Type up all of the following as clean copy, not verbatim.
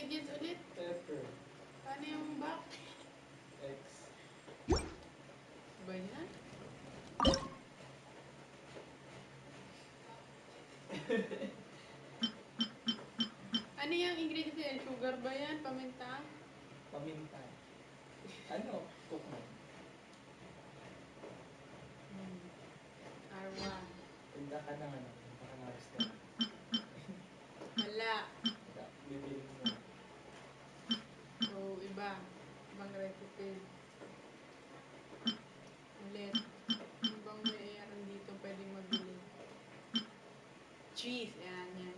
ingredients ulit? Pepper. Paano yung back? X. Ba yan? Ano yung ingredients yan? Sugar ba yan? Paminta? Paminta. Ano? Coconut. R1. Punta ka ng ano? Punta ka ng restaurant. Wala. Bibili mo. So, iba. Ibang recipe. Ulit. Ano bang mayroon dito pwedeng mabili? Cheese. Yan, yan.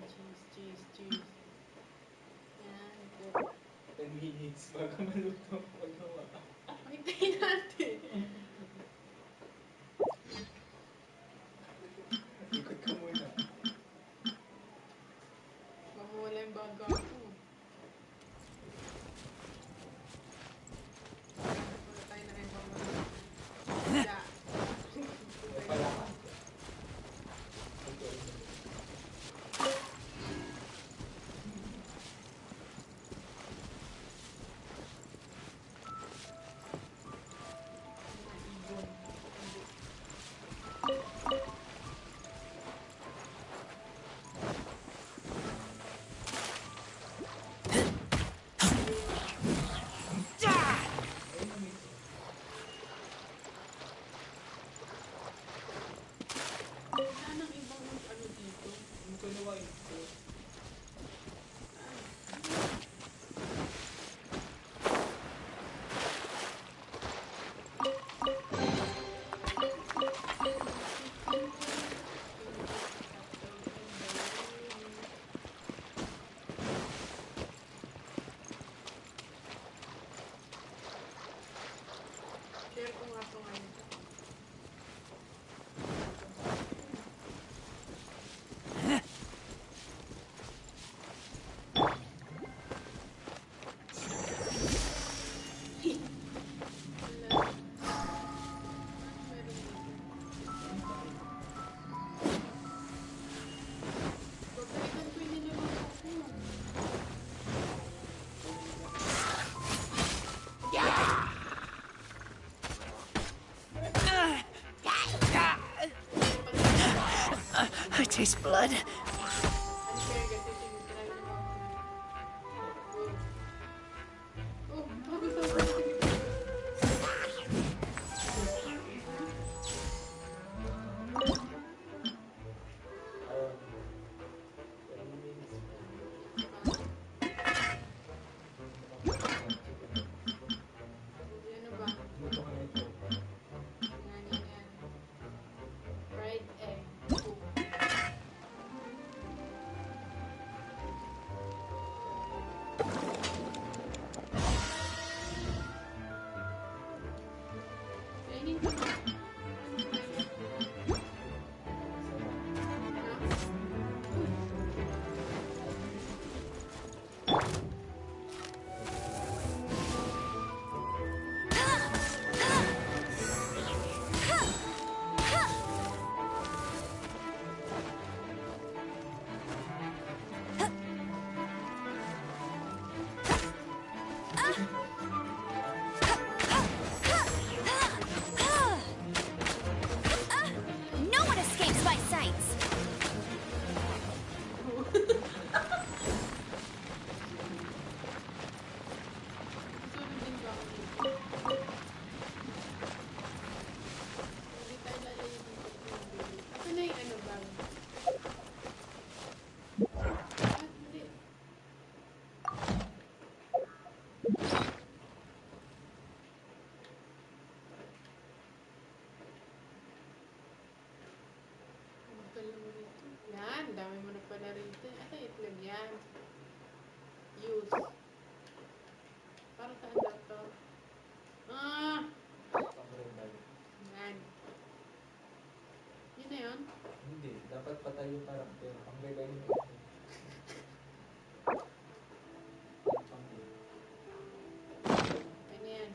Cheese. Yan. Ito. 10 minutes bago maluto. Paggawa. Hintayin natin. Ikot ka muna. Mamawala yung baga ko. Wala tayo na rin mamawala. Wala. Pala ka. Share ko nga ito ngayon. I taste blood. No one escapes my sights. Yan, dami mo na pala rito. Ito itlog yan. Use. Para saan daw to? Ah! Yan. Yun na yun? Hindi. Dapat patayo parang pero ang gagawin mo. Yan yan.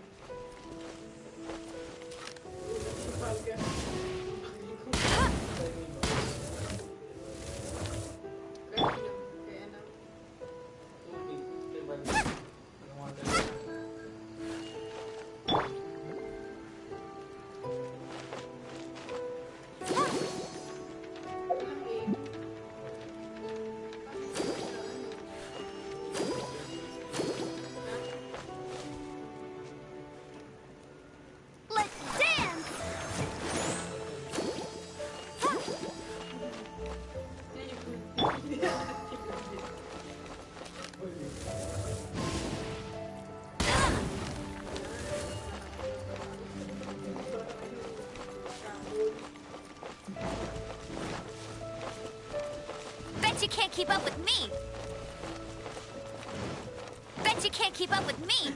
Baga. Kaya ano? Tubig. Diba? can't keep up with me. Bet you can't keep up with me.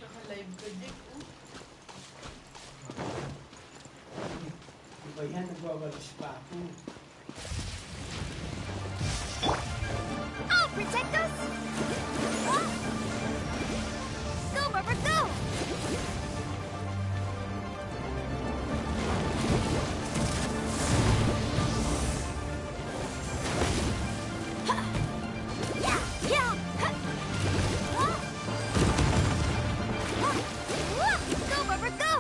Naka-live ka, Dick. Iba yan, nagwawalis pa ako. I'll protect us! Ah! Go, Rubber, go! Ha! Yeah! Yeah! Ha! Ah! Ah! Wah! Go, Rubber, go!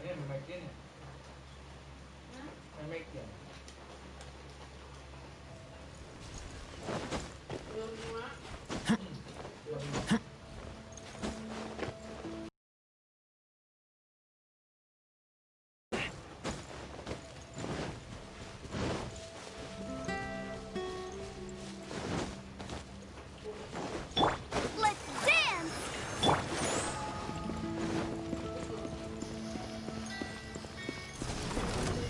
yan, may mic yan eh. Ha? May mic yan. Yun nga. Let's dance!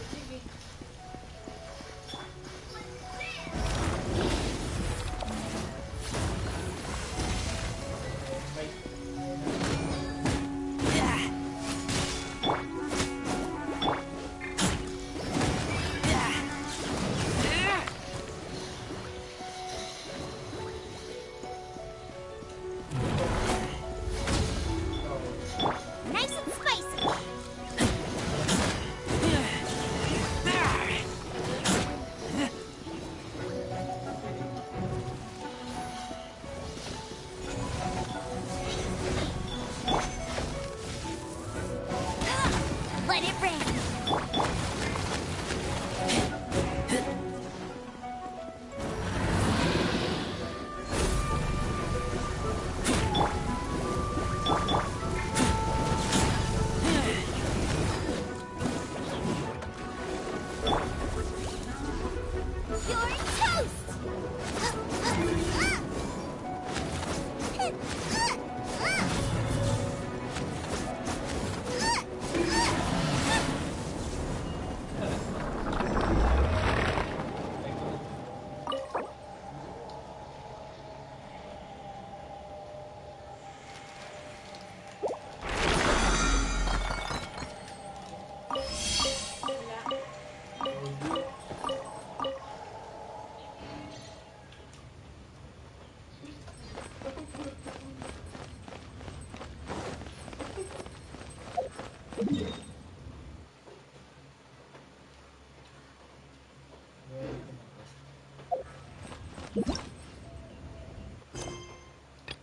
Sige. Mic. Nice and spicy! Let it rain! You're toast!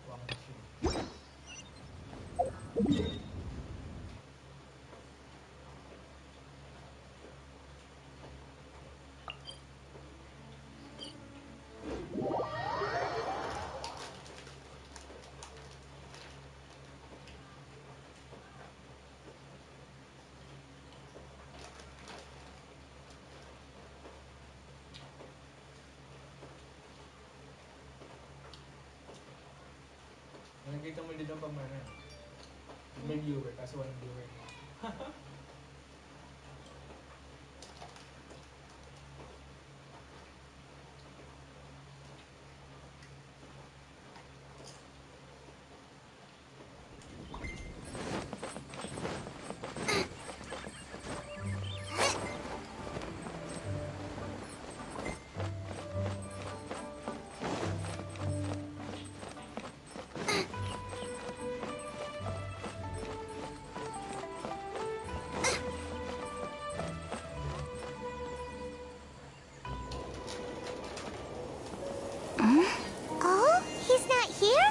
Wala. Nakikita mo dito ang pamana. May viewer, kaso walang viewer. Oh, he's not here?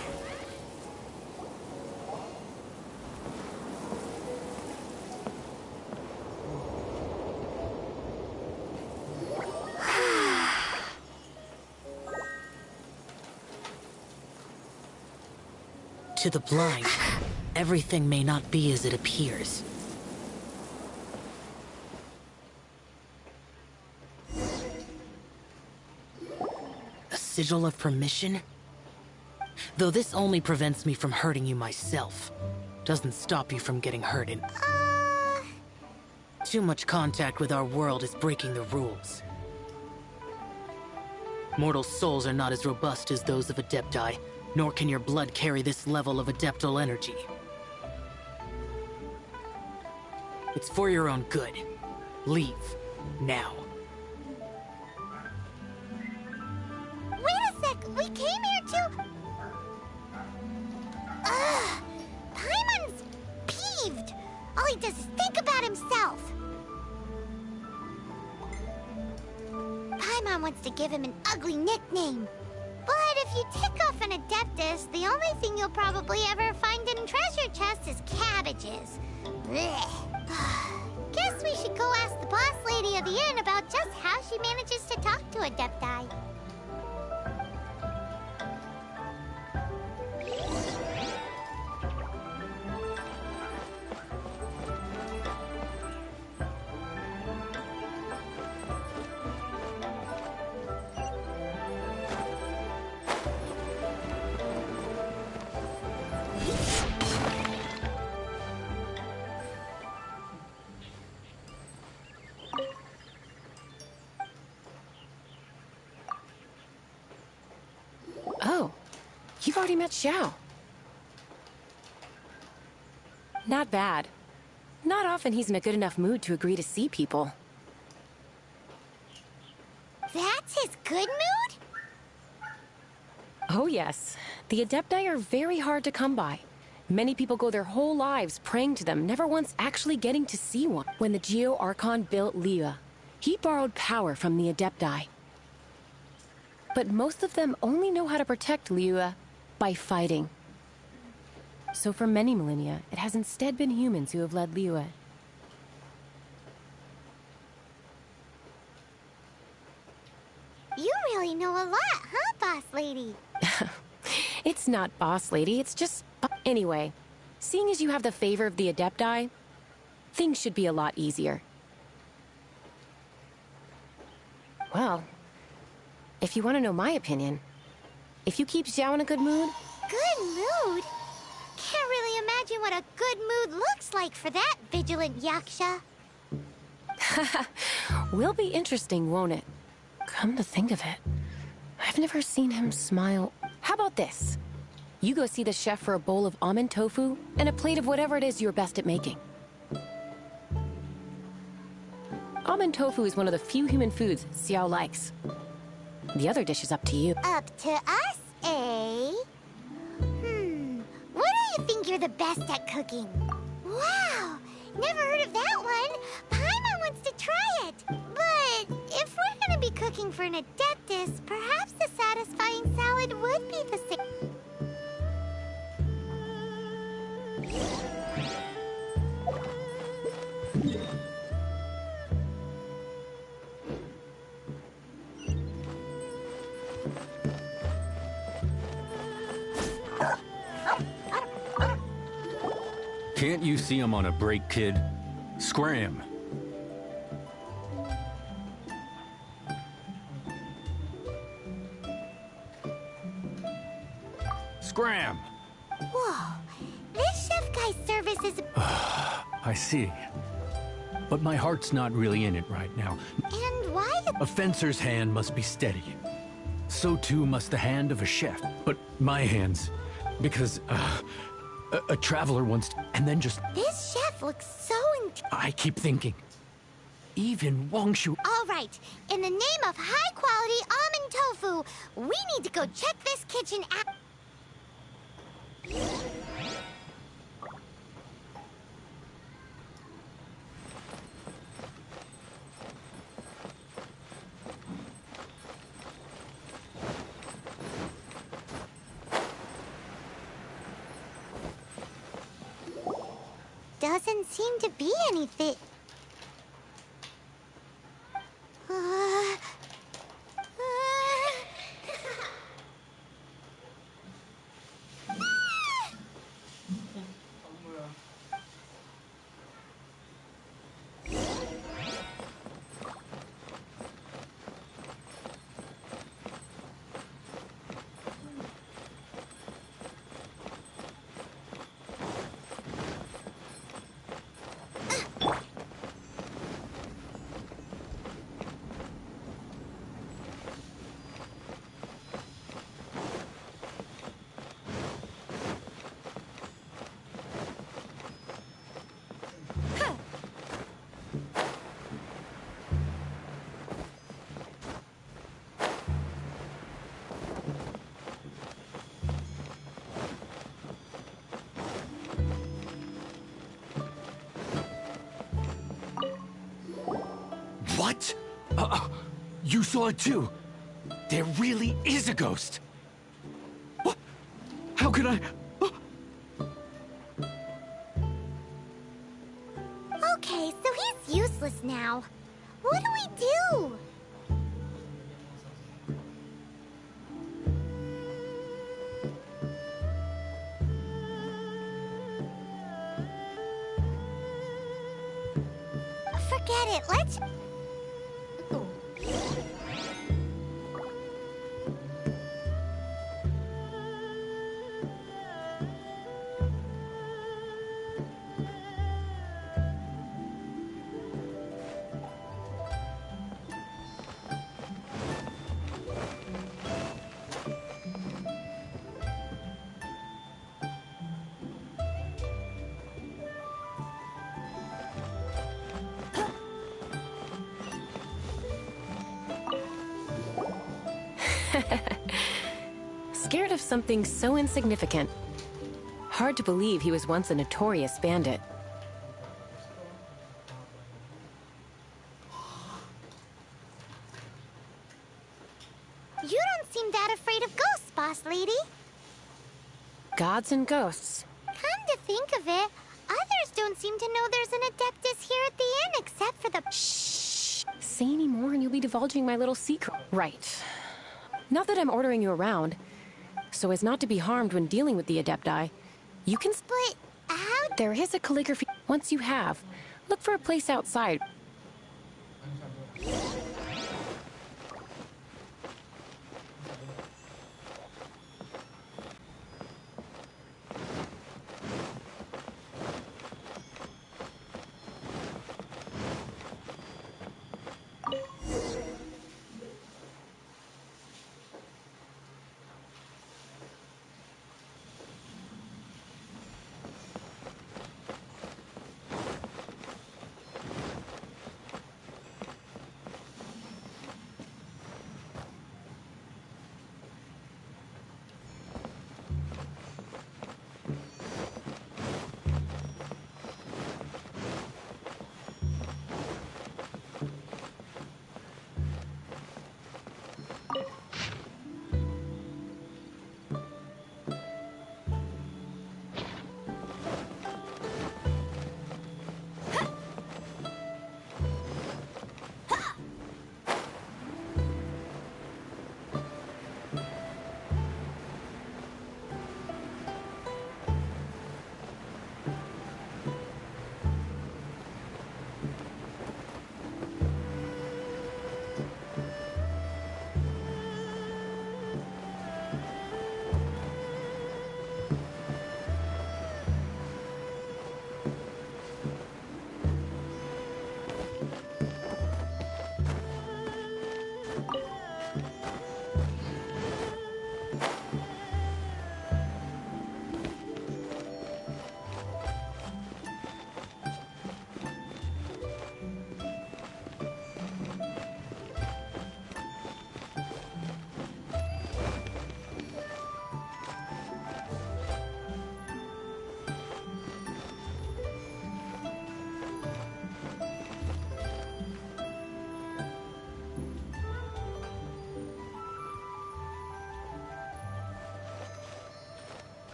To the blind, everything may not be as it appears. A sigil of permission? Though this only prevents me from hurting you myself, doesn't stop you from getting hurt in. Too much contact with our world is breaking the rules. Mortal souls are not as robust as those of Adepti, nor can your blood carry this level of adeptal energy. It's for your own good. Leave. Now. Wait a sec, we came here to... Ugh! Paimon's peeved! All he does is think about himself! Paimon wants to give him an ugly nickname. But if you tick off an Adeptus, the only thing you'll probably ever find in treasure chests is cabbages. Blech. You've already met Xiao. Not bad. Not often he's in a good enough mood to agree to see people. That's his good mood? Oh yes. The Adepti are very hard to come by. Many people go their whole lives praying to them, never once actually getting to see one. When the Geo Archon built Liyue, he borrowed power from the Adepti. But most of them only know how to protect Liyue by fighting. So for many millennia, it has instead been humans who have led Liyue. You really know a lot, huh, boss lady? It's not boss lady, it's just... Anyway, seeing as you have the favor of the Adepti, things should be a lot easier. Well, if you want to know my opinion, if you keep Xiao in a good mood... Good mood? Can't really imagine what a good mood looks like for that vigilant yaksha. Will be interesting, won't it? Come to think of it, I've never seen him smile. How about this? You go see the chef for a bowl of almond tofu and a plate of whatever it is you're best at making. Almond tofu is one of the few human foods Xiao likes. The other dish is up to you. Up to us, eh? What do you think you're the best at cooking? Wow! Never heard of that one! Paimon wants to try it! But if we're gonna be cooking for an Adeptus, perhaps a satisfying salad would be the same. Can't you see I'm on a break, kid? Scram! Scram! Whoa, this chef guy's service is... I see. But my heart's not really in it right now. And why? A fencer's hand must be steady. So too must the hand of a chef. But my hands, because a traveler once, and then just... This chef looks so... I keep thinking. Even Wangshu... All right, in the name of high-quality almond tofu, we need to go check this kitchen out. Doesn't seem to be anything. What? You saw it too? There really is a ghost! What? How could I... Okay, so he's useless now. What do we do? Forget it, let's... Scared of something so insignificant. Hard to believe he was once a notorious bandit. You don't seem that afraid of ghosts, boss lady. Gods and ghosts. Come to think of it, others don't seem to know there's an Adeptus here at the inn except for the... Shh! Say any more and you'll be divulging my little secret. Right. Not that I'm ordering you around. So as not to be harmed when dealing with the Adepti, you can... But how... There is a calligraphy. Once you have, look for a place outside.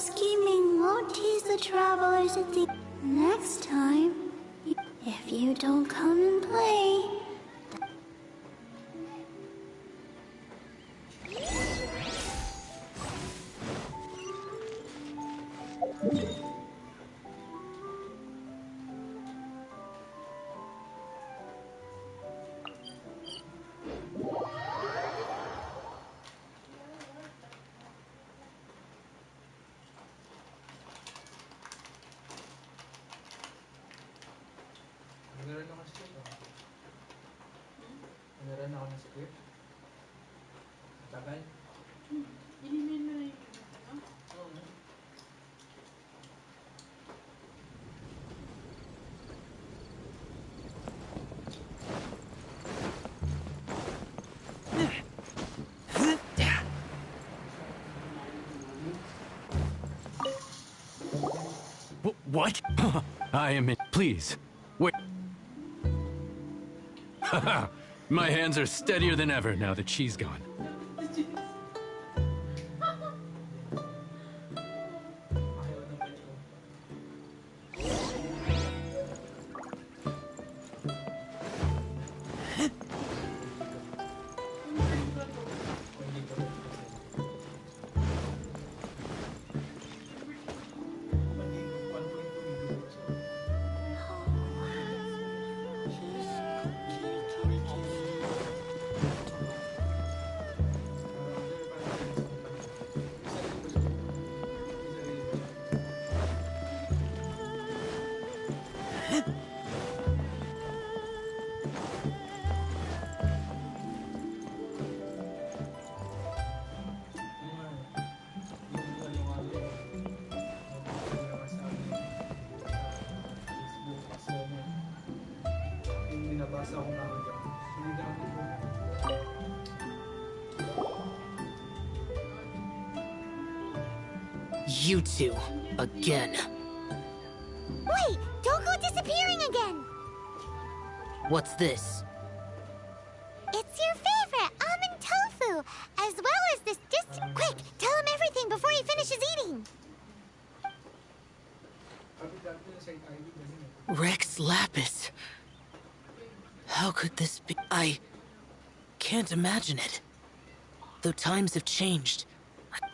scheming won't tease the travelers at the... Next time, if you don't come and play... Nag-run ako ng script ah. Nag-run ako ng script. Tagal. Inimin mo na yung ano? Oo. What? I am in. Please. Wait. My hands are steadier than ever now that she's gone. Ayaw ng ganito. O hindi ko rin kasi. Magiging 1.2 video so. Binabasa ko na ako dyan. Hindi na ako dito. You two, again. Wait! Don't go disappearing again! What's this? It's your favorite, almond tofu, as well as this Quick! Tell him everything before he finishes eating! Kapit-kapit na sa ID ganun eh. Rex Lapis. How could this be? I can't imagine it. Though times have changed,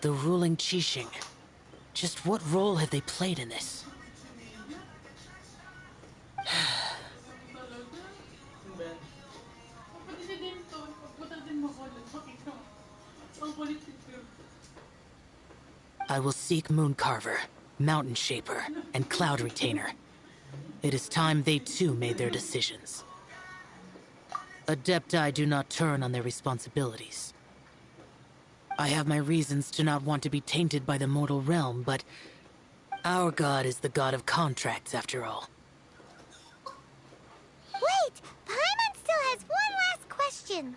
the ruling Qixing. Just what role have they played in this? Ano ba yan? Pati si Denton, pagpunta din mo ko lang, pakita mo. Ang kulit picture. I will seek Mooncarver, Mountain Shaper, and Cloud Retainer. It is time they too made their decisions. Adepti do not turn on their responsibilities. I have my reasons to not want to be tainted by the mortal realm, but our god is the god of contracts, after all. Wait! Paimon still has one last question!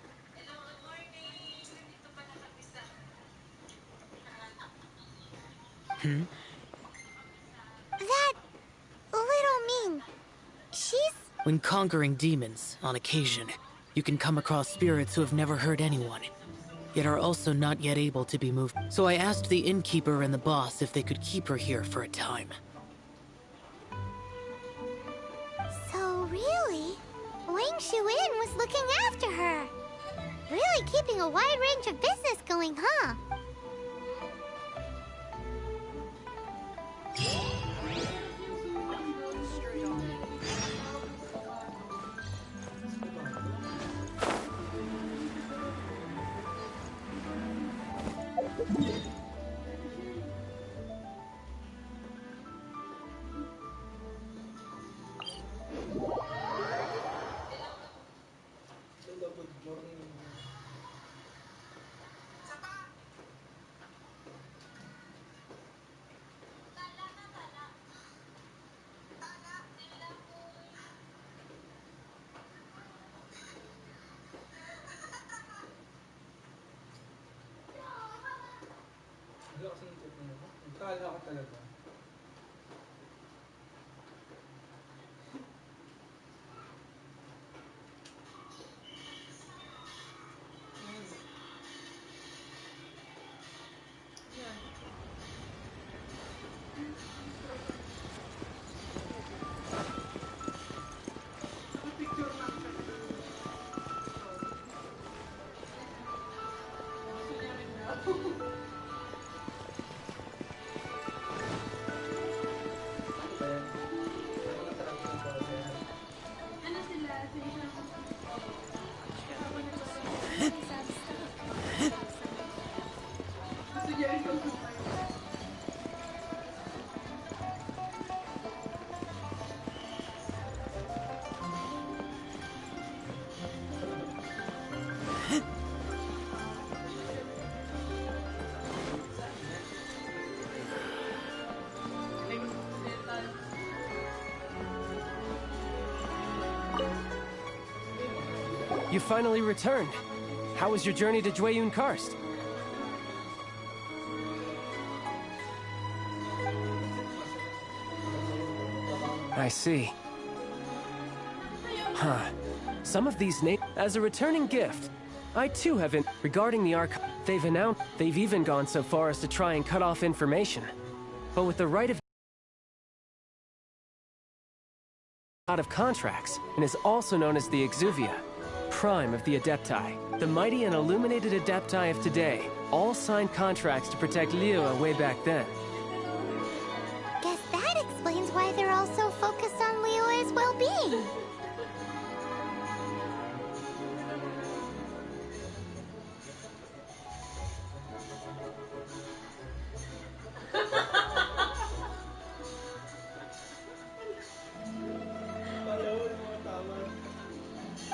That... little Ming... she's... When conquering demons, on occasion, you can come across spirits who have never hurt anyone, yet are also not yet able to be moved. So I asked the innkeeper and the boss if they could keep her here for a time. So really, Wang Shuin was looking after her. Really keeping a wide range of business going, huh? Hindi ako sinipot na yun. Nagkala ka talaga. Yan. You finally returned. How was your journey to Jueyun Karst? I see. Huh. Some of these names... As a returning gift, I too have regarding the archive. They've even gone so far as to try and cut off information. But with the right of... out of contracts, and is also known as the Exuvia, prime of the Adepti. The mighty and illuminated Adepti of today all signed contracts to protect Liyue way back then. Guess that explains why they're all so focused on Liyue's well-being.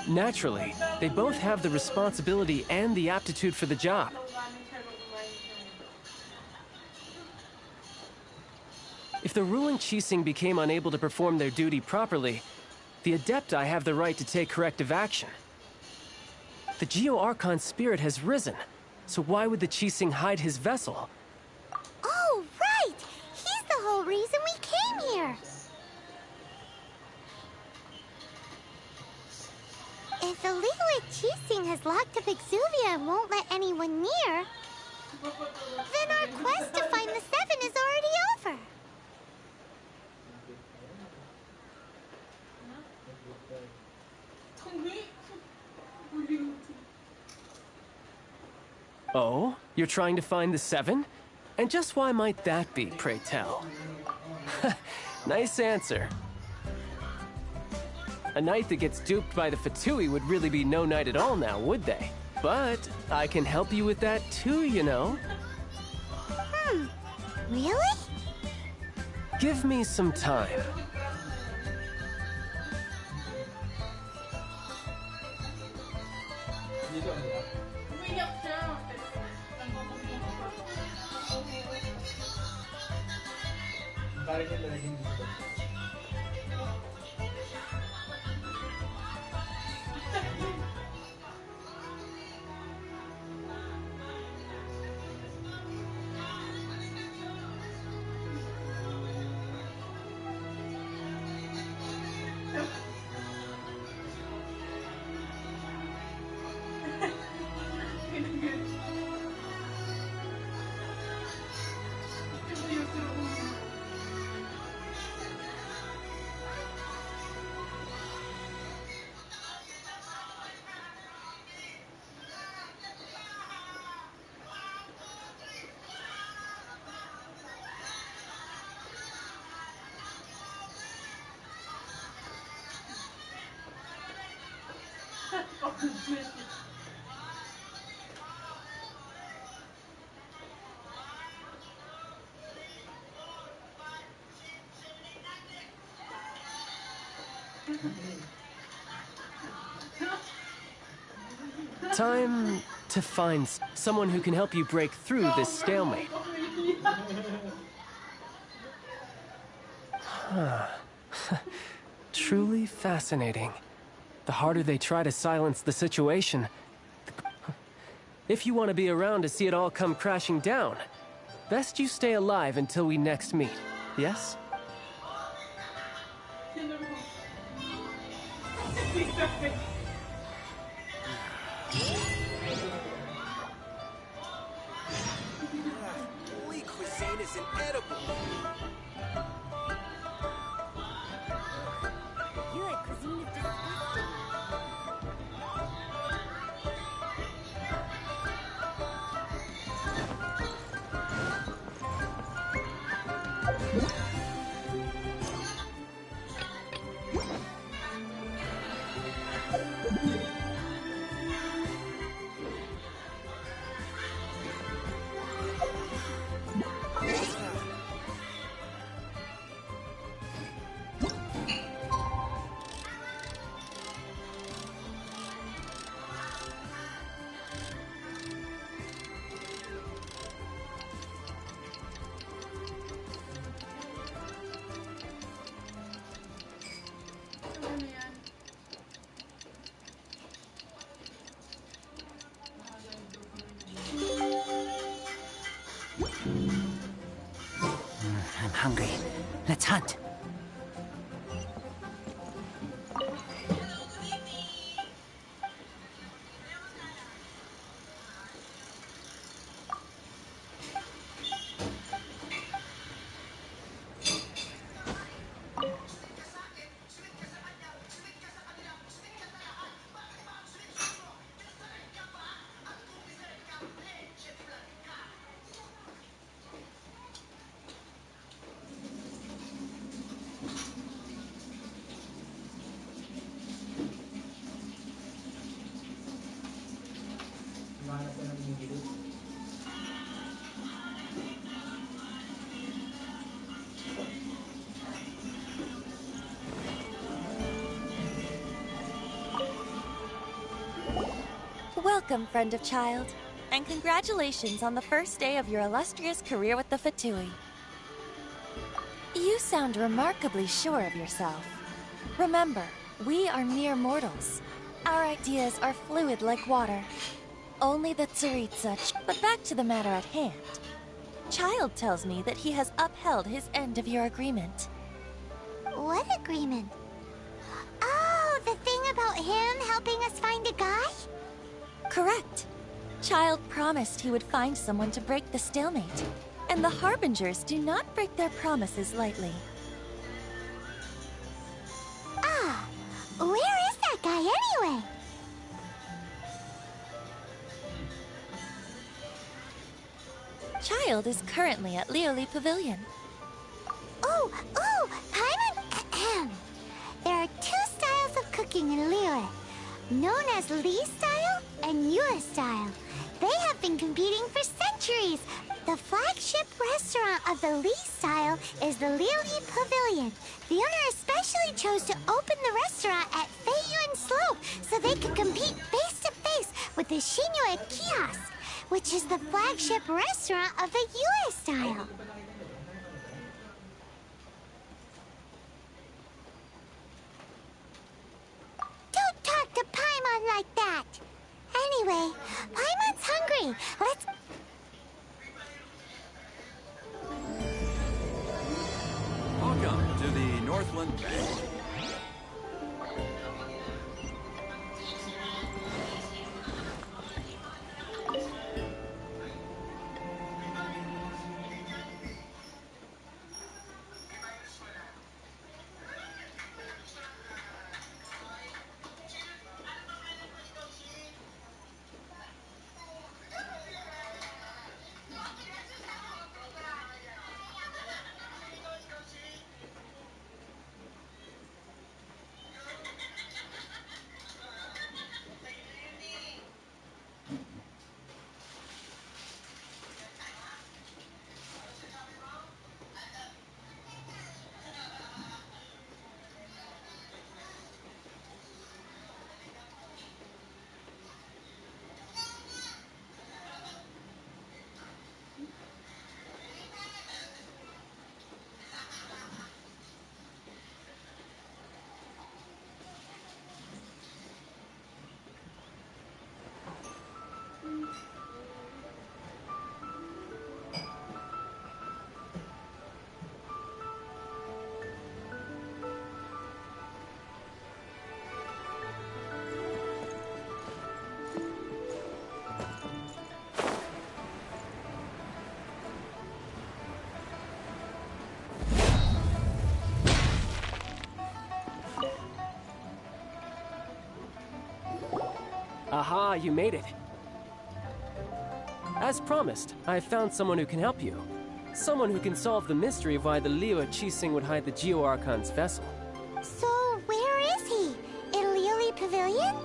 Naturally, they both have the responsibility and the aptitude for the job. If the ruling Qixing became unable to perform their duty properly, the Adepti have the right to take corrective action. The Geo-Archon's spirit has risen, so why would the Qixing hide his vessel? Oh, right! He's the whole reason we came here! If the Liyue Qixing has locked up Exuvia and won't let anyone near, then our quest to find the Seven is already over. Oh? You're trying to find the Seven? And just why might that be, pray tell? Nice answer. A knight that gets duped by the Fatui would really be no knight at all now, would they? But I can help you with that too, you know. Really? Give me some time. Time to find someone who can help you break through this stalemate. Truly fascinating. The harder they try to silence the situation, if you want to be around to see it all come crashing down, best you stay alive until we next meet, yes? Cuisine is inedible. Your cuisine is disgusting. hungry. Let's hunt. Gimana po naging gilid? Welcome, friend of child, and congratulations on the first day of your illustrious career with the Fatui. You sound remarkably sure of yourself. Remember, we are mere mortals. Our ideas are fluid like water. Only the Tsaritsa. But back to the matter at hand. Child tells me that he has upheld his end of your agreement. What agreement? Oh, the thing about him helping us find a guy? Correct. Child promised he would find someone to break the stalemate. And the Harbingers do not break their promises lightly. Ah, where is that guy anyway? Child is currently at Lioli Pavilion. Oh, Paimon. There are two styles of cooking in Liyue, known as Li style and Yue style. They have been competing for centuries. The flagship restaurant of the Li style is the Lioli Pavilion. The owner especially chose to open the restaurant at Feiyuan Slope so they could compete face to face with the Xinyue Kiosk, which is the flagship restaurant of the Yue style. Don't talk to Paimon like that! Anyway, Paimon's hungry. Let's... Welcome to the Northland Bank. Aha, you made it. As promised, I found someone who can help you. Someone who can solve the mystery of why the Liyue Qixing would hide the Geo Archon's vessel. So, where is he? In Lioli Pavilion?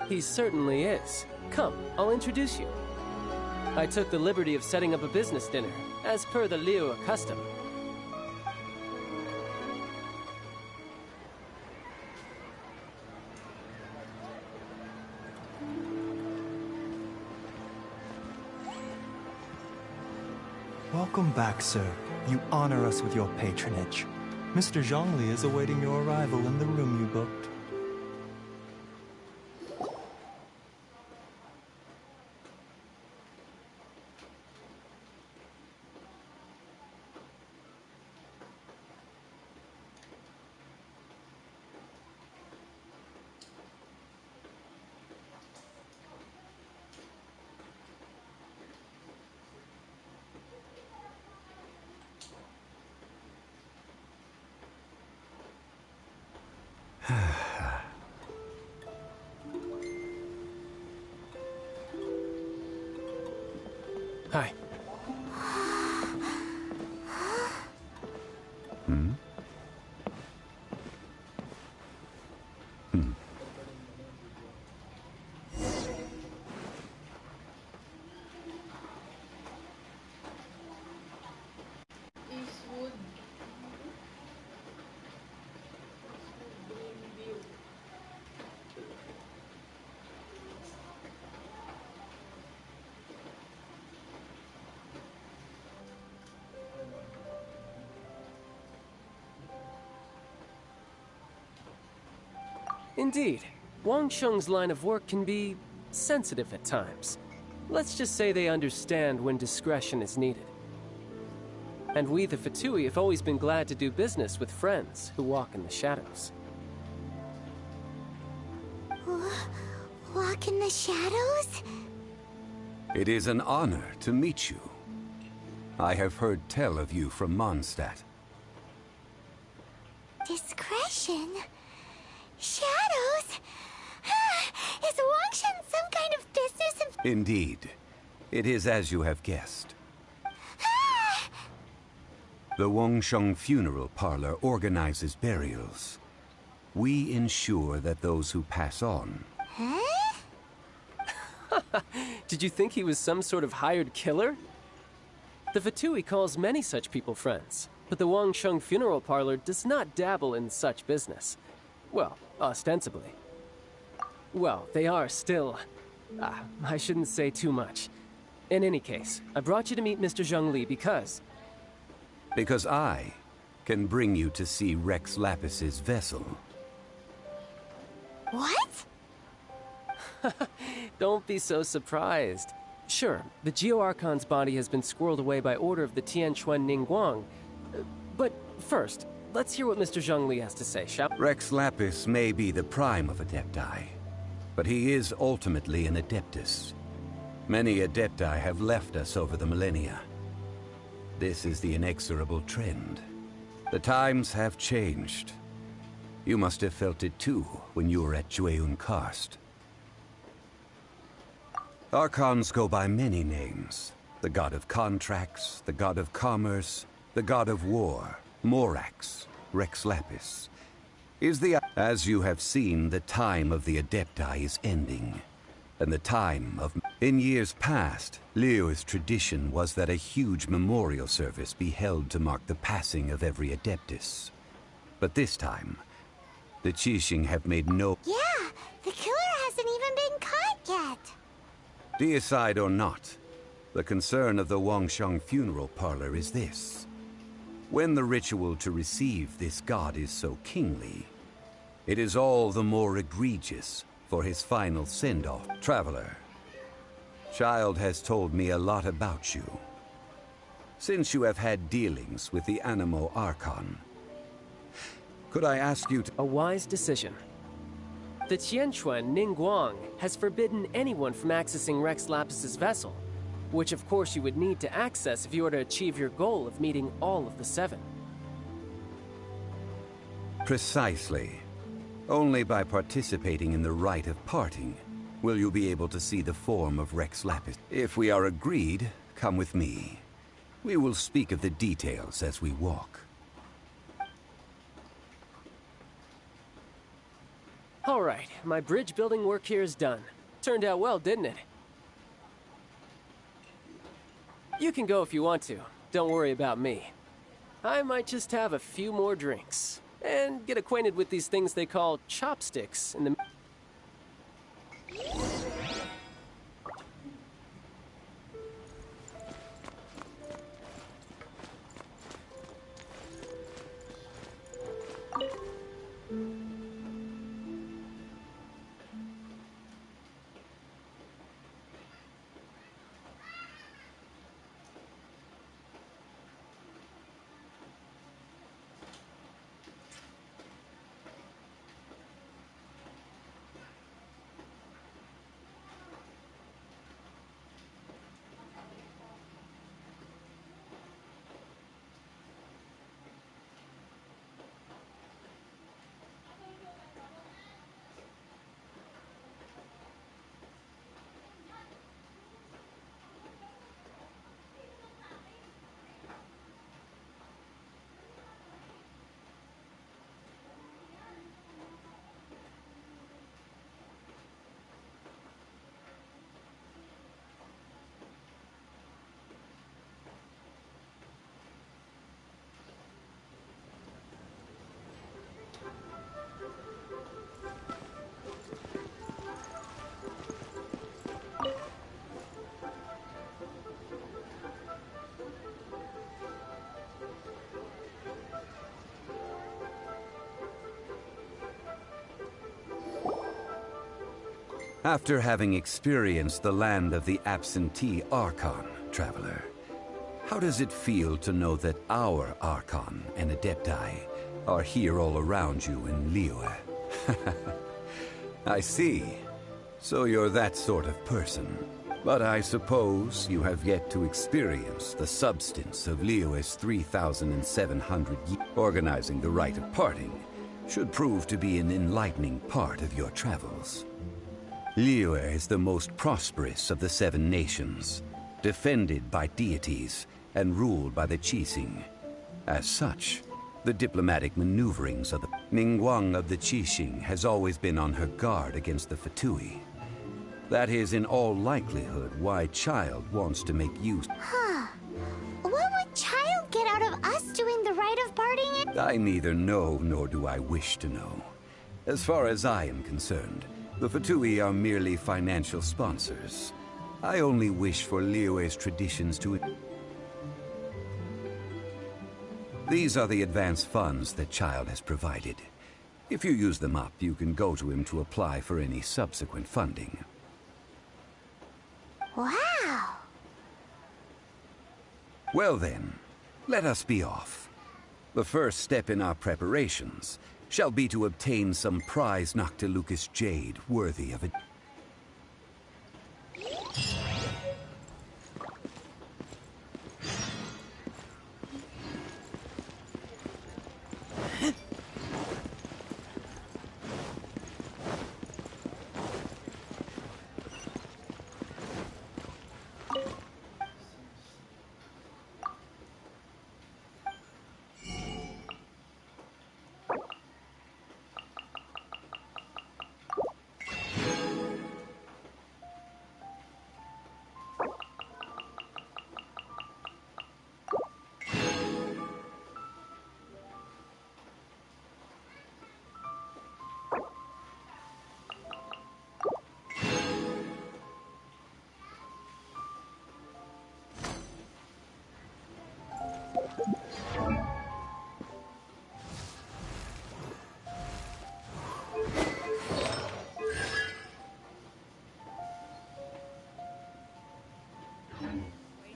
He certainly is. Come, I'll introduce you. I took the liberty of setting up a business dinner, as per the Liyue custom. Welcome back, sir. You honor us with your patronage. Mr. Zhongli is awaiting your arrival in the room you booked. Hi. Hmm? Hmm. Eastwood. Greenview. Indeed, Wang Sheng's line of work can be sensitive at times. Let's just say they understand when discretion is needed. And we, the Fatui, have always been glad to do business with friends who walk in the shadows. Walk in the shadows? It is an honor to meet you. I have heard tell of you from Mondstadt. Discretion? Shadows? Is Wangshan some kind of business? Indeed. It is as you have guessed. The Wangsheng Funeral Parlor organizes burials. We ensure that those who pass on... Huh? Did you think he was some sort of hired killer? The Fatui calls many such people friends, but the Wangsheng Funeral Parlor does not dabble in such business. Well, ostensibly. Well, they are still... I shouldn't say too much. In any case, I brought you to meet Mr. Zhongli because... Because I can bring you to see Rex Lapis's vessel. What? Don't be so surprised. Sure, the Geo-Archon's body has been squirreled away by order of the Tianquan Ningguang. But first, let's hear what Mr. Zhongli has to say, shall we? Rex Lapis may be the prime of Adepti, but he is ultimately an Adeptus. Many Adepti have left us over the millennia. This is the inexorable trend. The times have changed. You must have felt it too when you were at Jueyun Karst. Archons go by many names. The god of contracts, the god of commerce, the god of war, Morax, Rex Lapis. As you have seen, the time of the Adepti is ending. And the time of... In years past, Liyue's tradition was that a huge memorial service be held to mark the passing of every Adeptus. But this time, the Qixing have made no... Yeah, the killer hasn't even been caught yet. Deicide or not, the concern of the Wangsheng Funeral Parlor is this. When the ritual to receive this god is so kingly, it is all the more egregious for his final send-off. Traveler, Child has told me a lot about you. Since you have had dealings with the Animo Archon, could I ask you to... A wise decision. The Tianquan Ningguang has forbidden anyone from accessing Rex Lapis's vessel, which of course you would need to access if you were to achieve your goal of meeting all of the seven. Precisely. Only by participating in the rite of parting will you be able to see the form of Rex Lapis. If we are agreed, come with me. We will speak of the details as we walk. All right, my bridge building work here is done. Turned out well, didn't it? You can go if you want to. Don't worry about me. I might just have a few more drinks and get acquainted with these things they call chopsticks in the... After having experienced the land of the absentee Archon, traveler, how does it feel to know that our Archon and Adepti are here all around you in Liyue? I see. So you're that sort of person. But I suppose you have yet to experience the substance of Liyue's 3,700 years. Organizing the rite of parting should prove to be an enlightening part of your travels. Liyue is the most prosperous of the 7 nations, defended by deities and ruled by the Qixing. As such, the diplomatic maneuverings of the Ningguang of the Qixing has always been on her guard against the Fatui. That is in all likelihood why Child wants to make use. Huh. What would Child get out of us doing the rite of parting? I neither know nor do I wish to know. As far as I am concerned, the Fatui are merely financial sponsors. I only wish for Liyue's traditions to... These are the advance funds that Child has provided. If you use them up, you can go to him to apply for any subsequent funding. Wow! Well then, let us be off. The first step in our preparations shall be to obtain some prize Noctilucous jade worthy of it.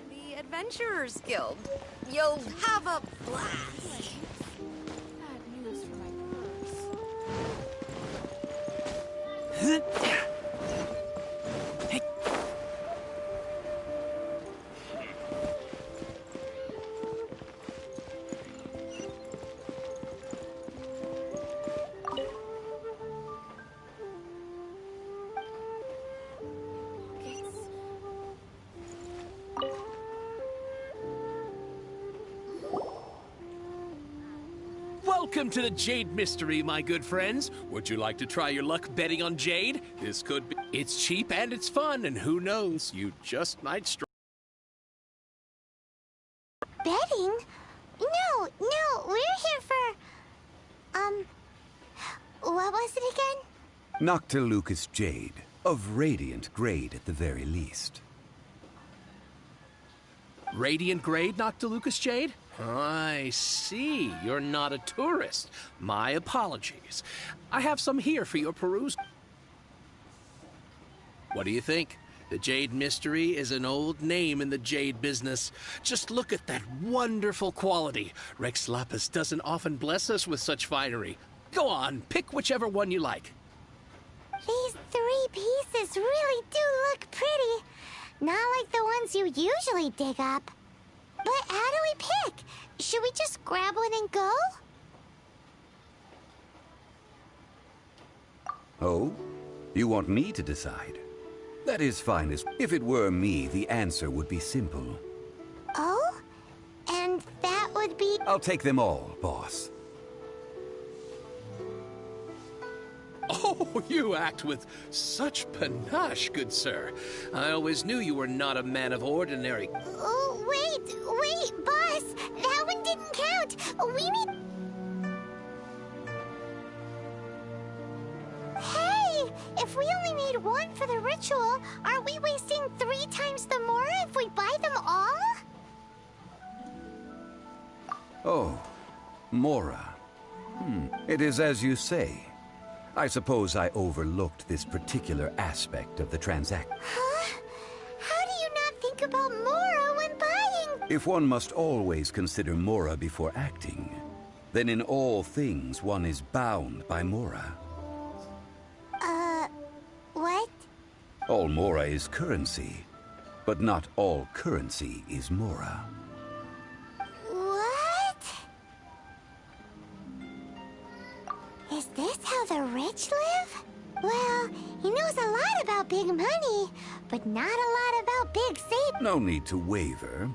The Adventurers Guild. You'll have a blast. Bad news for my purse. Welcome to the Jade Mystery, my good friends. Would you like to try your luck betting on Jade? This could be... It's cheap and it's fun, and who knows, you just might strike. Betting? No, we're here for... what was it again? Noctilucous jade, of radiant grade at the very least. Radiant grade, Noctilucous jade? I see. You're not a tourist. My apologies. I have some here for your perusal. What do you think? The Jade Mystery is an old name in the jade business. Just look at that wonderful quality. Rex Lapis doesn't often bless us with such finery. Go on, pick whichever one you like. These 3 pieces really do look pretty. Not like the ones you usually dig up. But how do we pick? Should we just grab one and go? Oh? You want me to decide? That is fine. If it were me, the answer would be simple. Oh? And that would be... I'll take them all, boss. Oh, you act with such panache, good sir. I always knew you were not a man of ordinary... Oh, wait, boss! That one didn't count! We need... Hey! If we only need one for the ritual, aren't we wasting 3 times the more if we buy them all? Oh, Mora. It is as you say. I suppose I overlooked this particular aspect of the transaction. Huh? How do you not think about Mora when buying? If one must always consider Mora before acting, then in all things one is bound by Mora. What? All Mora is currency, but not all currency is Mora. What? Is this how the rich live? Well, he knows a lot about big money, but not a lot about big savings. No need to waver.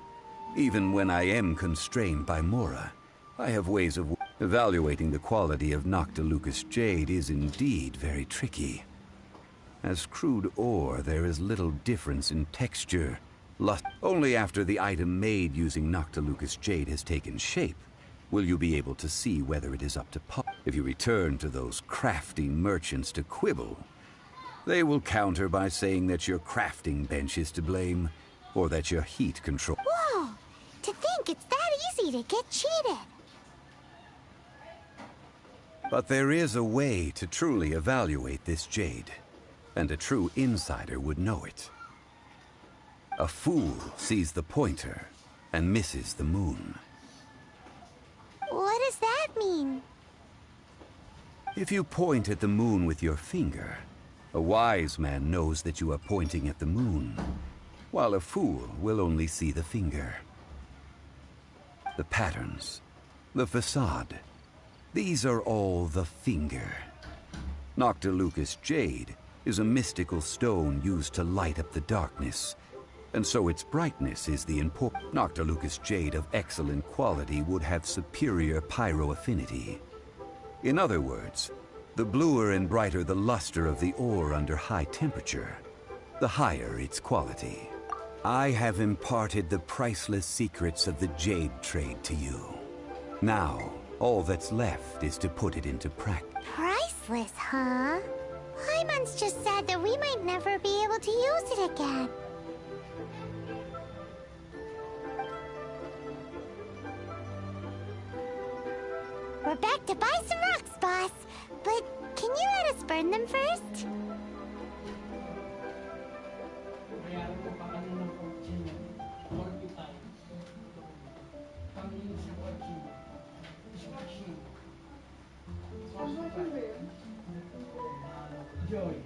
Even when I am constrained by Mora, I have ways of evaluating the quality of Noctilucous jade is indeed very tricky. As crude ore, there is little difference in texture. Only after the item made using Noctilucous jade has taken shape will you be able to see whether it is up to par. If you return to those crafty merchants to quibble, they will counter by saying that your crafting bench is to blame, or that your heat control. Whoa! To think it's that easy to get cheated. But there is a way to truly evaluate this jade, and a true insider would know it. A fool sees the pointer and misses the moon. What does that mean? If you point at the moon with your finger, a wise man knows that you are pointing at the moon, while a fool will only see the finger. The patterns, the facade, these are all the finger. Noctilucous jade is a mystical stone used to light up the darkness, and so its brightness is the important. Noctilucous jade of excellent quality would have superior pyroaffinity. In other words, the bluer and brighter the luster of the ore under high temperature, the higher its quality. I have imparted the priceless secrets of the jade trade to you. Now, all that's left is to put it into practice. Priceless, huh? Hyman's just said that we might never be able to use it again. We're back to buy some rocks, boss. But can you let us burn them first? Bayaran ko pa kanina ng 40 times. Pamilya sa 40. Joy.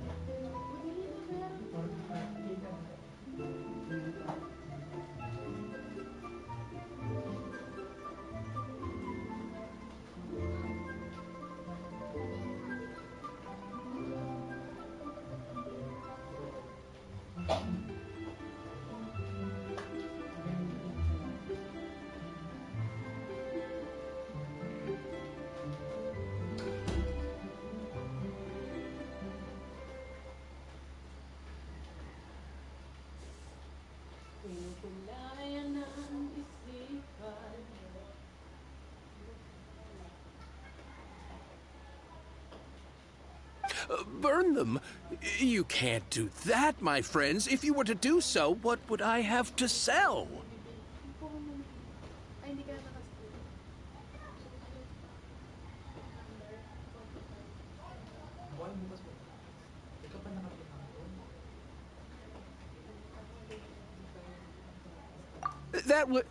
Burn them? You can't do that, my friends. If you were to do so, what would I have to sell? That would...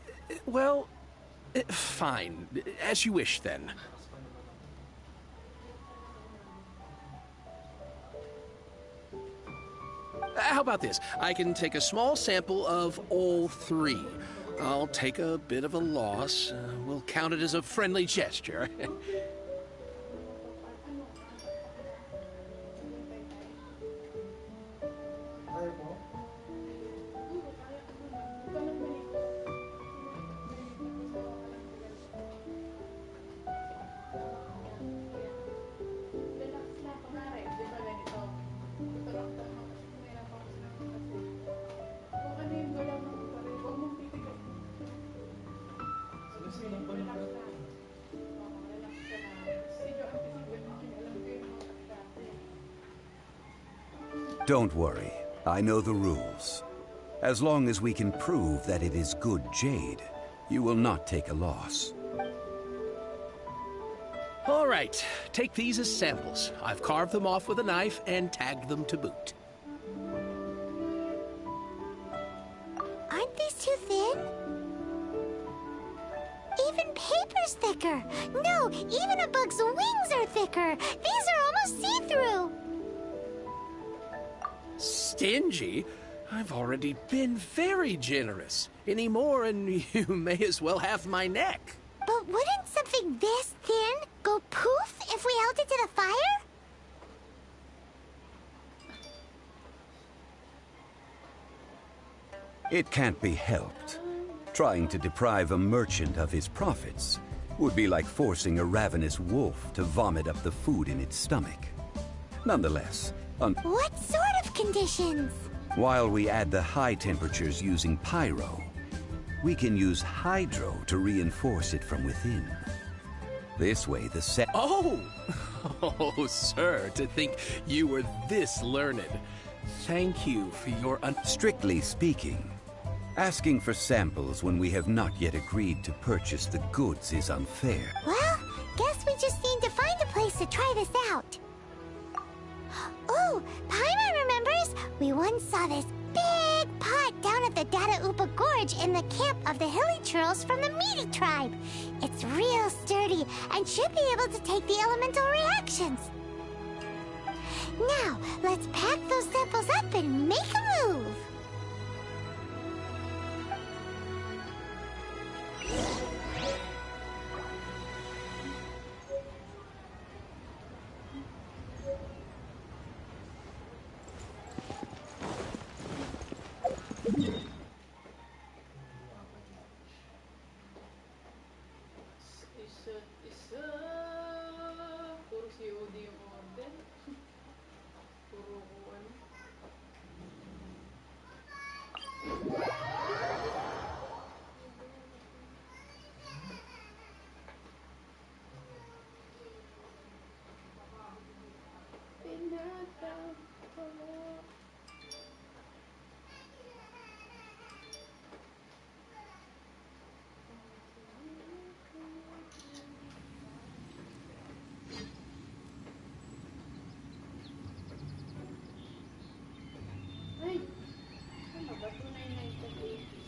well... fine. As you wish, then. How about this? I can take a small sample of all three. I'll take a bit of a loss. We'll count it as a friendly gesture. Don't worry, I know the rules. As long as we can prove that it is good jade, you will not take a loss. All right, take these as samples. I've carved them off with a knife and tagged them to boot. Aren't these too thin? Even paper's thicker. No, even a bug's wings are thicker. These are almost see-through. Stingy? I've already been very generous. Any more and you may as well have my neck. But wouldn't something this thin go poof if we held it to the fire? It can't be helped. Trying to deprive a merchant of his profits would be like forcing a ravenous wolf to vomit up the food in its stomach. Nonetheless, what sort of conditions? while we add the high temperatures using pyro, we can use hydro to reinforce it from within. This way, the Oh! Oh, sir, to think you were this learned. Thank you for your Strictly speaking, asking for samples when we have not yet agreed to purchase the goods is unfair. Well, guess we just need to find a place to try this out. Ooh, Paimon remembers we once saw this big pot down at the Dada Upa Gorge in the camp of the hilly churls from the Meaty tribe. It's real sturdy and should be able to take the elemental reactions. Now, let's pack those samples up and make a move. Kursi Udi yung order. Puro ko ano. Ay, ano ba? 299.80.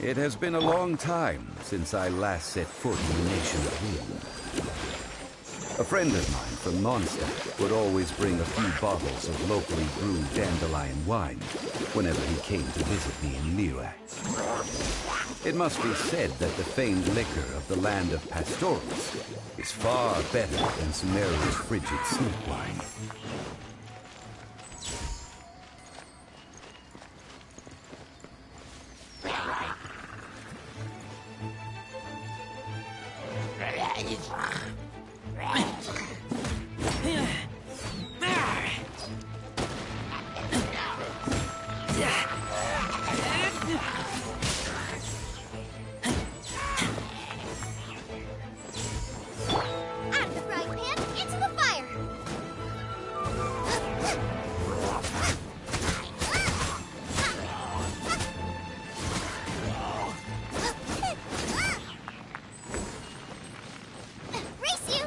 It has been a long time since I last set foot in the nation of Wind. A friend of mine from Mondstadt would always bring a few bottles of locally brewed dandelion wine whenever he came to visit me in Liyue. It must be said that the famed liquor of the land of pastorals is far better than Sumeria's frigid snake wine. Out of the frying pan, into the fire! Race you!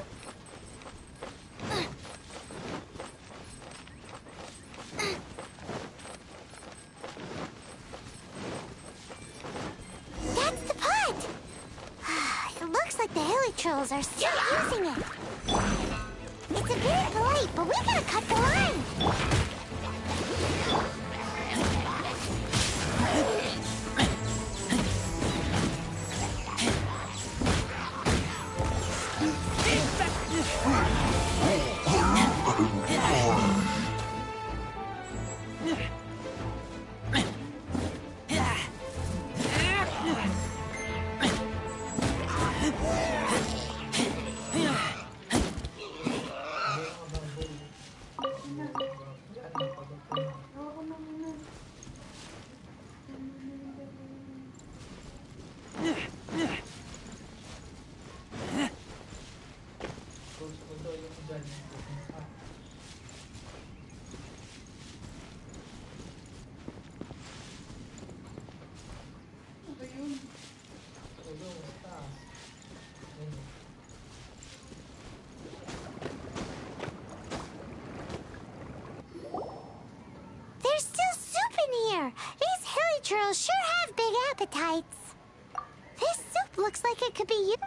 That's the pot! It looks like the hilly trolls are still using it. It's a bit polite, but we gotta cut the line. There's still soup in here. These hilly churls sure have big appetites. This soup looks like it could be used.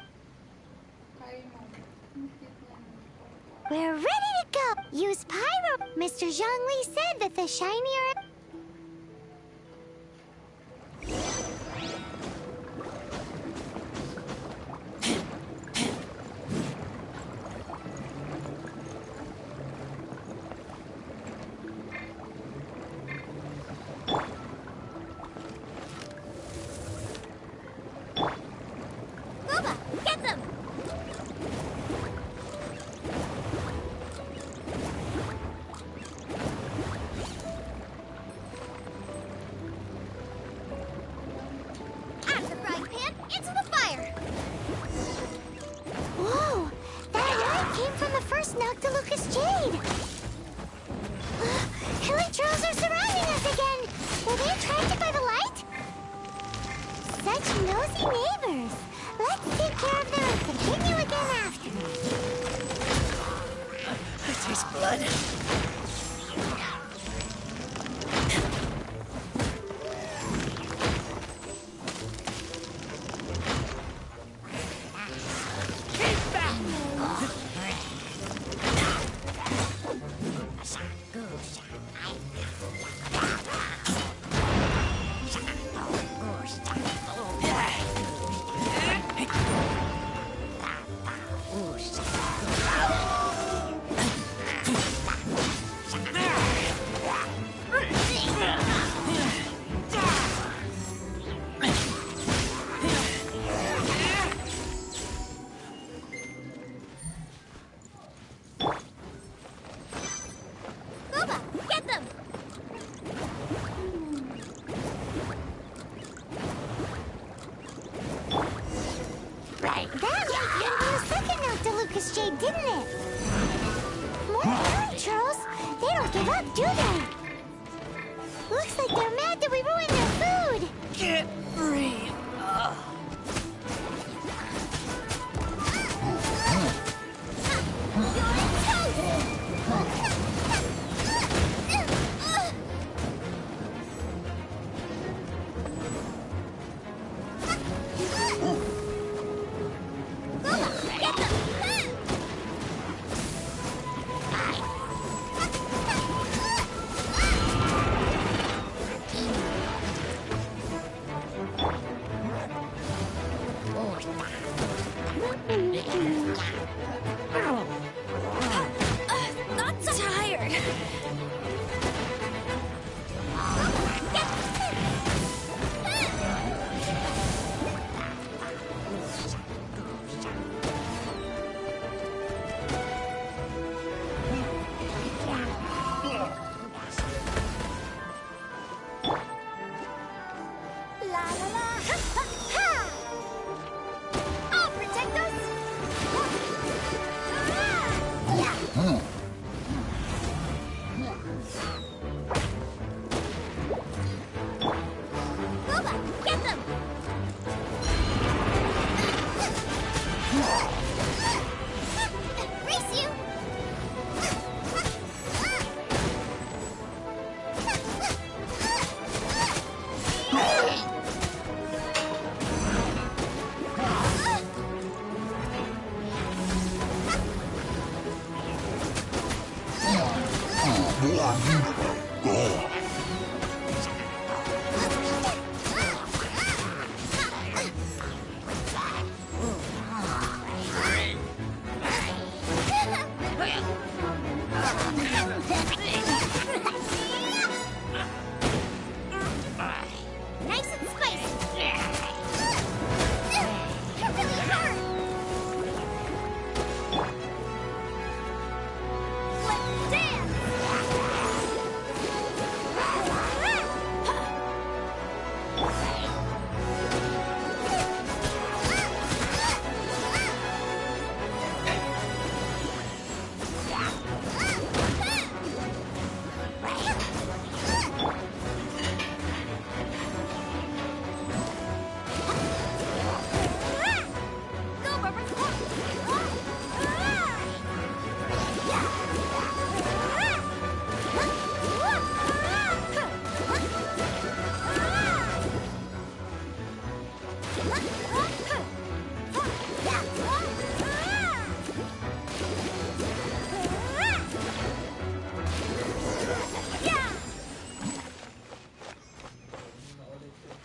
We're ready to go. Use pyro. Mr. Zhongli said that the shinier... Bubba, get them! Out of the frying pan, into the fire! Whoa! That light came from the first Noctilucous Jade! Hilly trolls are surrounding us again! Were they attracted by the light? Such nosy neighbors! Let's take care of them and continue again after. I taste blood. Bubba, get them! Right. That light came from the second Noctilucous Jade, didn't it? More hilly trolls. They don't give up, do they? Looks like they're mad that we ruined their food. Can't breathe.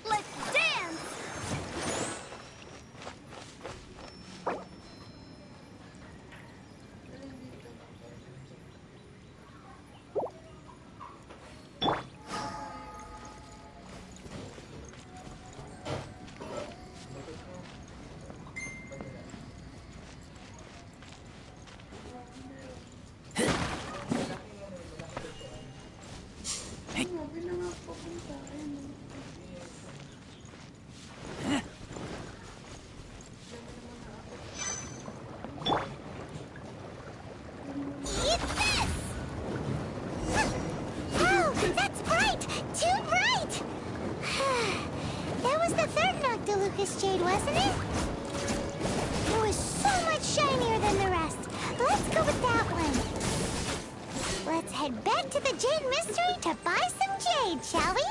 Let's dance! Eat this! Oh, that's bright! Too bright! That was the third Noctilucous Jade, wasn't it? It was so much shinier than the rest. Let's go with that one. Let's head back to the Jade Mystery to buy some jade, shall we?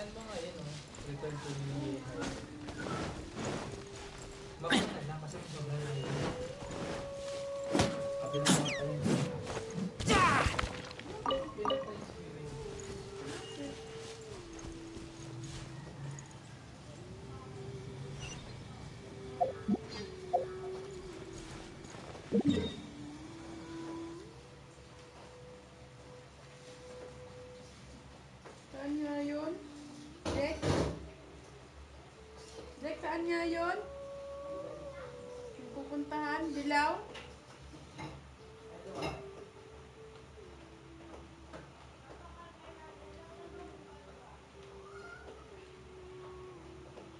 Tingnan mo nga yun, oh. Return to the high. Bakit na lang kasi sobrang layo. Sabi mo nga tayo. Saan nga yun? Dex? Dex, saan nga yun? Yung pupuntahan? Dilaw?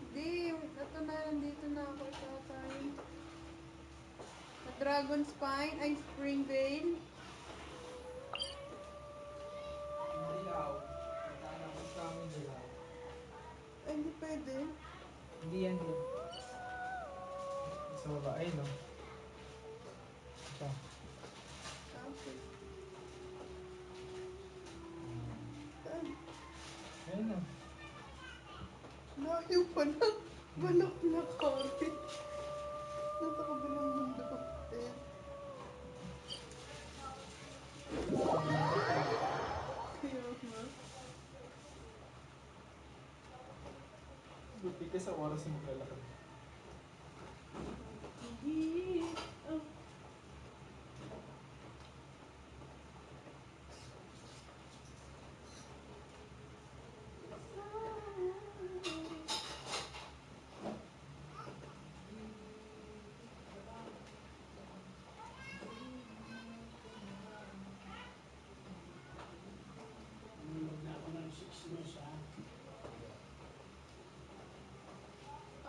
Hindi, ito na, nandito na ako isasay. Dragon Spine, ay Springvale. Dilaw. Punta kami dilaw. Ay, hindi pwede. Hindi yan yun. Sa baba, ayun no. Ito. Okay. Ayun no. Layo pa na. Balak na kami. Nasa kabilang mundo. Ayan. Kaya nga. Buti ka sa oras yung maglalakad.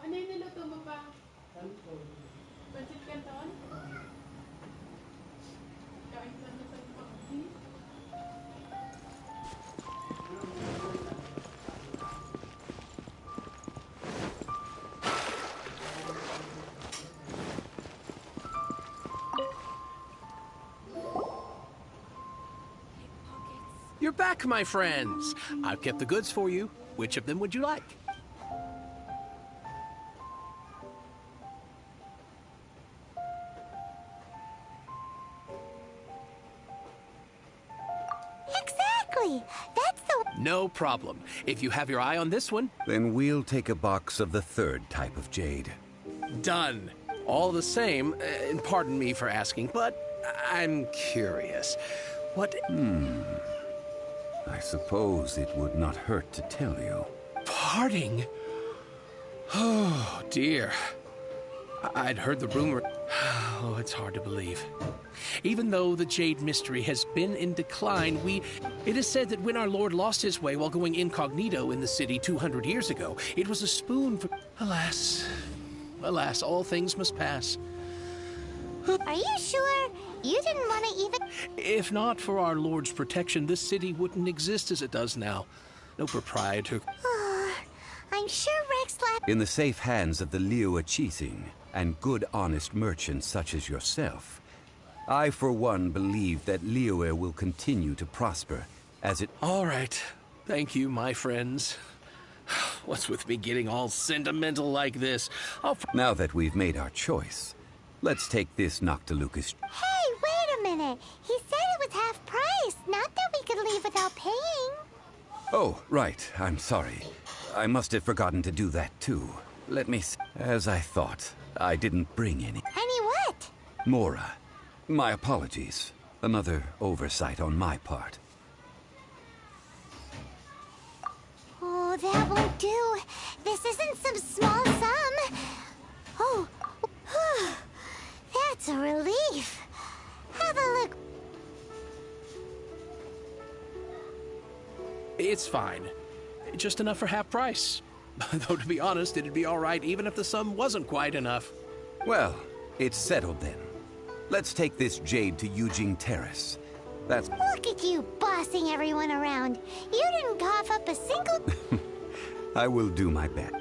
Ano yung niluto mo pa? Pansit Canton? Kain ka na sa pagdi? You're back, my friends. I've kept the goods for you. Which of them would you like? Exactly! That's the... No problem. If you have your eye on this one, Then we'll take a box of the third type of jade. done. All the same, and pardon me for asking, but I'm curious. What... I suppose it would not hurt to tell you. Parting? Oh, dear. I'd heard the rumor. Oh, it's hard to believe. Even though the Jade Mystery has been in decline, it is said that when our Lord lost his way while going incognito in the city 200 years ago, it was a spoon for... Alas. Alas, all things must pass. Are you sure? You didn't want to even... If not for our Lord's protection, this city wouldn't exist as it does now. No proprietor. I'm sure Rex left... In the safe hands of the Liu Chising and good honest merchants such as yourself, I for one believe that Liyue will continue to prosper as it... All right. Thank you, my friends. What's with me getting all sentimental like this? Now that we've made our choice, let's take this Noctilucus. Hey, wait a minute. He said it was half price, not that we could leave without paying. Oh, right. I'm sorry. I must have forgotten to do that too. Let me see. As I thought, I didn't bring any. Any what? Mora. My apologies. Another oversight on my part. Oh, that won't do. This isn't some small sum. Oh, that's a relief. Have a look. It's fine. Just enough for half price. Though, to be honest, it'd be all right even if the sum wasn't quite enough. Well, it's settled then. Let's take this jade to Yujing Terrace. That's... Look at you bossing everyone around. You didn't cough up a single... I will do my best.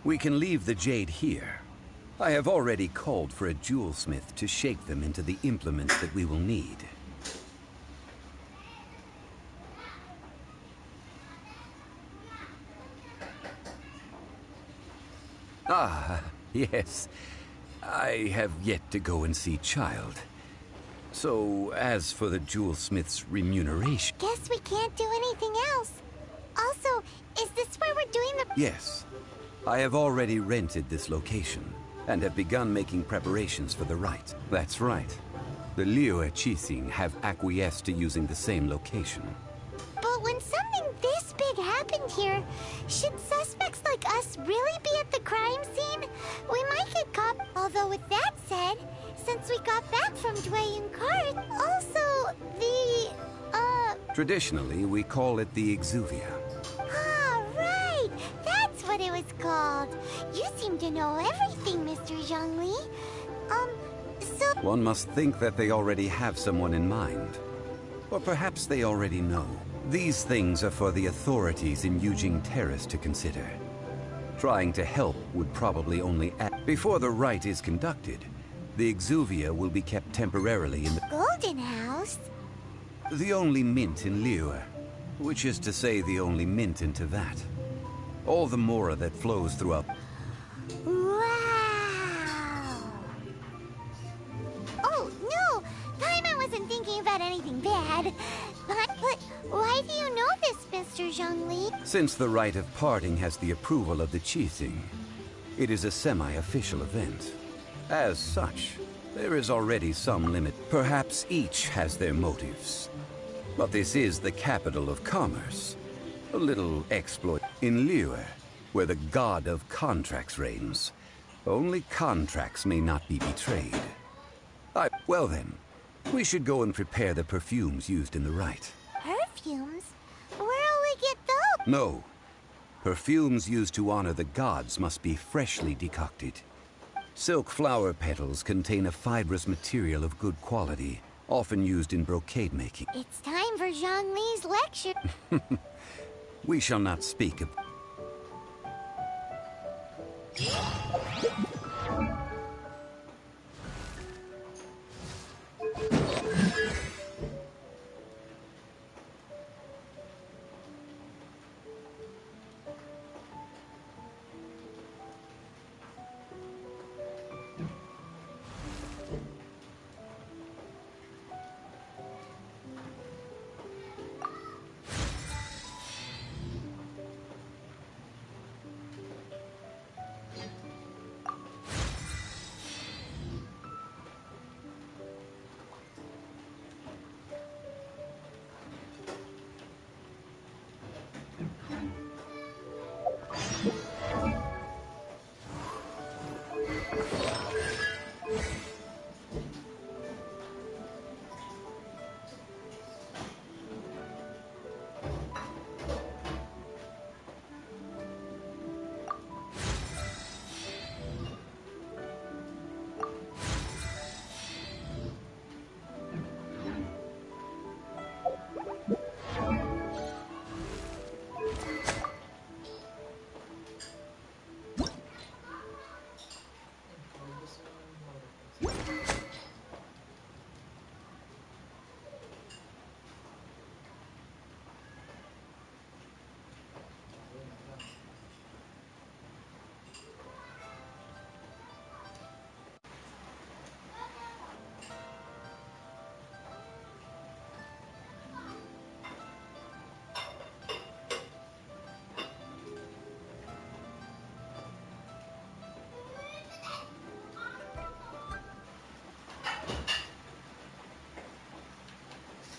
We can leave the jade here. I have already called for a jewelsmith to shape them into the implements that we will need. Ah, yes. I have yet to go and see Child. So, as for the jewelsmith's remuneration... Guess we can't do anything else. Also, is this where we're doing the... Yes. I have already rented this location, and have begun making preparations for the rite. That's right. The Liyue Qixing have acquiesced to using the same location. But when something this big happened here, should suspects like us really be at the crime scene? We might get caught. Although with that said, since we got back from Dwayne Card, also the, Traditionally, we call it the Exuvia. Ah, right! That's what it was called. You seem to know everything, Mr. Zhongli. So... One must think that they already have someone in mind. Or perhaps they already know. These things are for the authorities in Yujing Terrace to consider. Trying to help would probably only add... Before the rite is conducted, the Exuvia will be kept temporarily in the... Golden House? The only mint in Liyue, which is to say the only mint in Tevat. All the mora that flows throughout... Wow! Oh, no! Paimon wasn't thinking about anything bad. But why do you know this, Mr. Zhongli? Since the rite of parting has the approval of the Qixing, it is a semi-official event. As such, there is already some limit. Perhaps each has their motives. But this is the capital of commerce. A little exploit. In Liyue, where the god of contracts reigns, only contracts may not be betrayed. Well then, we should go and prepare the perfumes used in the rite. Perfumes? Where'll we get those? No. Perfumes used to honor the gods must be freshly decocted. Silk flower petals contain a fibrous material of good quality, often used in brocade making. It's time for Zhongli's lecture. We shall not speak of...